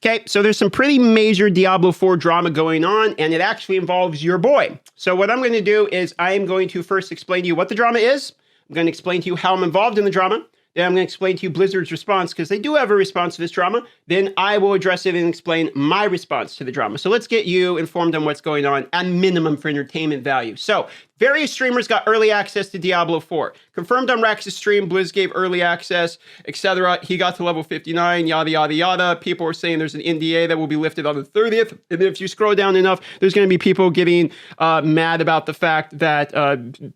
Okay, so there's some pretty major Diablo 4 drama going on, and it actually involves your boy. So what I'm going to do is I am going to first explain to you what the drama is. I'm going to explain to you how I'm involved in the drama. Then I'm going to explain to you Blizzard's response, because they do have a response to this drama. Then I will address it and explain my response to the drama. So let's get you informed on what's going on at minimum for entertainment value. So various streamers got early access to Diablo 4. Confirmed on Rax's stream, Blizz gave early access, etc. He got to level 59, yada, yada, yada. People were saying there's an NDA that will be lifted on the 30th. And if you scroll down enough, there's going to be people getting mad about the fact that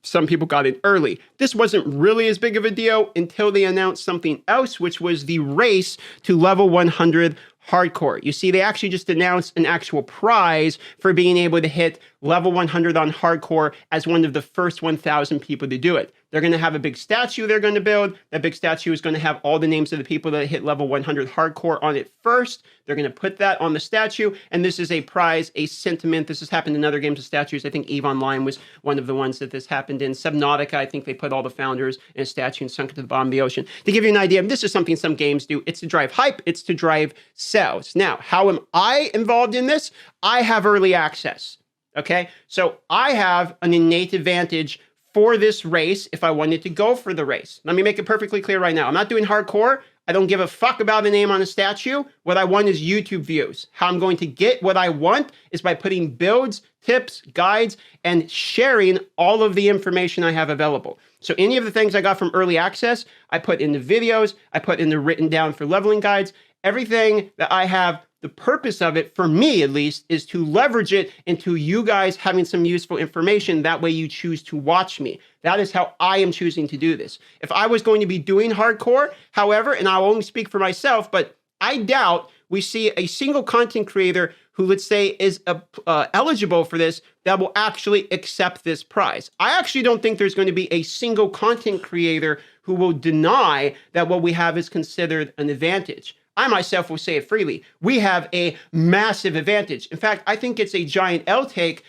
some people got in early. This wasn't really as big of a deal until they announced something else, which was the race to level 100 hardcore. You see, they actually just announced an actual prize for being able to hit level 100 on hardcore as one of the first 1,000 people to do it. They're going to have a big statue they're going to build. That big statue is going to have all the names of the people that hit level 100 hardcore on it first. They're going to put that on the statue, and this is a prize, a sentiment. This has happened in other games of statues. I think EVE Online was one of the ones that this happened in. Subnautica, I think they put all the founders in a statue and sunk it to the bottom of the ocean. To give you an idea, this is something some games do. It's to drive hype. It's to drive sales. Now, how am I involved in this? I have early access. Okay, so I have an innate advantage for this race if I wanted to go for the race. Let me make it perfectly clear right now. I'm not doing hardcore. I don't give a fuck about the name on a statue. What I want is YouTube views. How I'm going to get what I want is by putting builds, tips, guides, and sharing all of the information I have available. So any of the things I got from early access, I put in the videos, I put in the written down for leveling guides. Everything that I have, the purpose of it, for me at least, is to leverage it into you guys having some useful information. That way you choose to watch me. That is how I am choosing to do this. If I was going to be doing hardcore, however, and I'll only speak for myself, but I doubt we see a single content creator who, let's say, is eligible for this that will actually accept this prize. I actually don't think there's going to be a single content creator who will deny that what we have is considered an advantage. I myself will say it freely. We have a massive advantage. In fact, I think it's a giant L take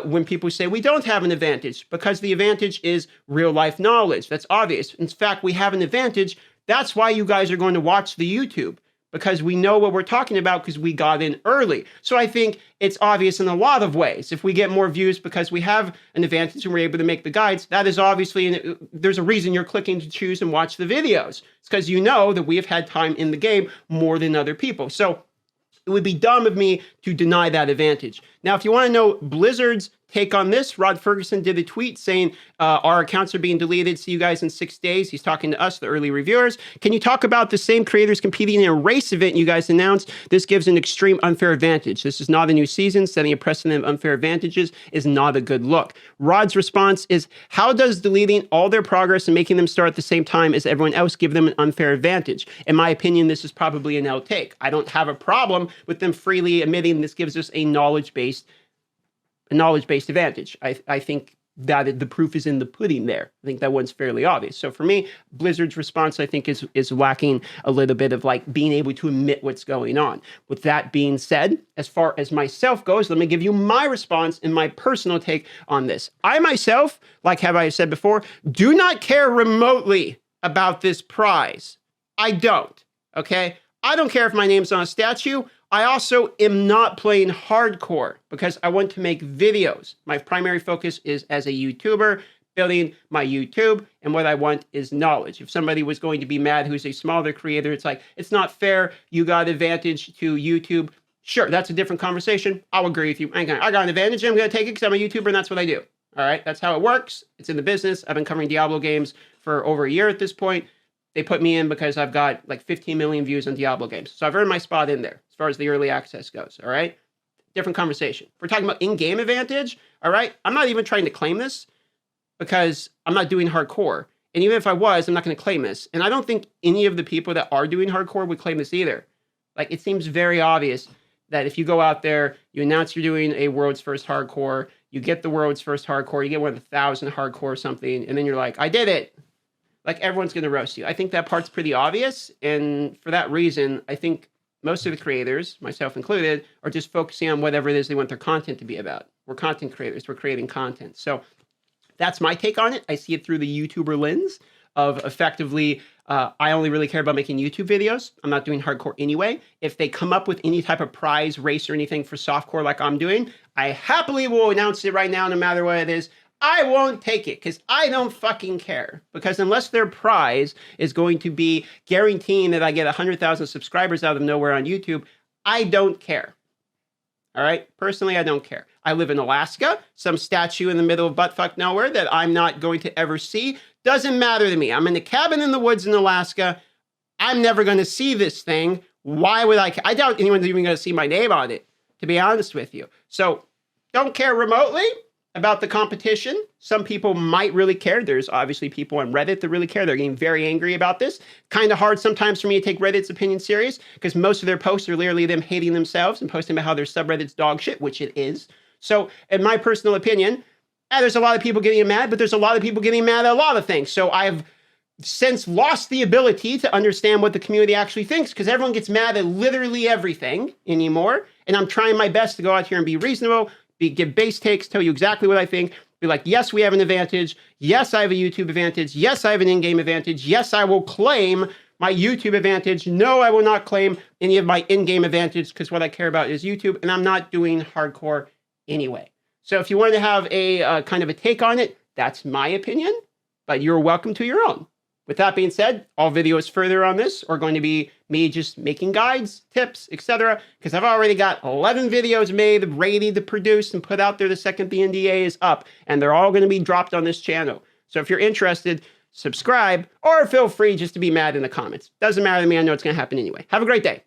when people say we don't have an advantage, because the advantage is real life knowledge. That's obvious. In fact, we have an advantage. That's why you guys are going to watch the YouTube, because we know what we're talking about because we got in early. So I think it's obvious in a lot of ways. If we get more views because we have an advantage and we're able to make the guides, that is obviously, there's a reason you're clicking to choose and watch the videos. It's because you know that we have had time in the game more than other people. So it would be dumb of me to deny that advantage. Now, if you want to know Blizzard's take on this, Rod Ferguson did a tweet saying our accounts are being deleted. See you guys in 6 days. He's talking to us, the early reviewers. Can you talk about the same creators competing in a race event you guys announced? This gives an extreme unfair advantage. This is not a new season. Setting a precedent of unfair advantages is not a good look. Rod's response is, how does deleting all their progress and making them start at the same time as everyone else give them an unfair advantage? In my opinion, this is probably an L take. I don't have a problem with them freely admitting this gives us a knowledge-based advantage. I think that the proof is in the pudding there. I think that one's fairly obvious. So for me, Blizzard's response, I think, is lacking a little bit of like being able to admit what's going on. With that being said, as far as myself goes, let me give you my response and my personal take on this. I myself, like have I said before, do not care remotely about this prize. I don't, okay? I don't care if my name's on a statue. I also am not playing hardcore because I want to make videos. My primary focus is as a YouTuber, building my YouTube, and what I want is knowledge. If somebody was going to be mad who's a smaller creator, it's like, it's not fair, you got advantage to YouTube. Sure, that's a different conversation. I'll agree with you. I got an advantage, and I'm going to take it because I'm a YouTuber, and that's what I do. All right, that's how it works. It's in the business. I've been covering Diablo games for over a year at this point. They put me in because I've got like 15 million views on Diablo games. So I've earned my spot in there as far as the early access goes, all right? Different conversation. If we're talking about in-game advantage, all right? I'm not even trying to claim this because I'm not doing hardcore. And even if I was, I'm not going to claim this. And I don't think any of the people that are doing hardcore would claim this either. Like, it seems very obvious that if you go out there, you announce you're doing a world's first hardcore, you get the world's first hardcore, you get one of 1,000 hardcore or something, and then you're like, I did it. Like, everyone's going to roast you. I think that part's pretty obvious, and for that reason, I think most of the creators, myself included, are just focusing on whatever it is they want their content to be about. We're content creators. We're creating content. So that's my take on it. I see it through the YouTuber lens. of effectively, I only really care about making YouTube videos. I'm not doing hardcore anyway. If they come up with any type of prize race or anything for softcore like I'm doing, I happily will announce it right now, no matter what it is. I won't take it because I don't fucking care. Because unless their prize is going to be guaranteeing that I get 100,000 subscribers out of nowhere on YouTube, I don't care. All right? Personally, I don't care. I live in Alaska, some statue in the middle of buttfuck nowhere that I'm not going to ever see. Doesn't matter to me. I'm in a cabin in the woods in Alaska. I'm never going to see this thing. Why would I? I doubt anyone's even going to see my name on it, to be honest with you. So don't care remotely about the competition. Some people might really care. There's obviously people on Reddit that really care. They're getting very angry about this. Kind of hard sometimes for me to take Reddit's opinion serious because most of their posts are literally them hating themselves and posting about how their subreddit's dog shit, which it is. So in my personal opinion, there's a lot of people getting mad, but there's a lot of people getting mad at a lot of things. So I've since lost the ability to understand what the community actually thinks because everyone gets mad at literally everything anymore. And I'm trying my best to go out here and be reasonable, give base takes, tell you exactly what I think, be like, yes, we have an advantage. Yes, I have a YouTube advantage. Yes, I have an in-game advantage. Yes, I will claim my YouTube advantage. No, I will not claim any of my in-game advantage because what I care about is YouTube, and I'm not doing hardcore anyway. So if you want to have a kind of a take on it, that's my opinion, but you're welcome to your own. With that being said, all videos further on this are going to be me just making guides, tips, etc. Because I've already got 11 videos made, ready to produce and put out there the second the NDA is up. And they're all going to be dropped on this channel. So if you're interested, subscribe or feel free just to be mad in the comments. Doesn't matter to me. I know it's going to happen anyway. Have a great day.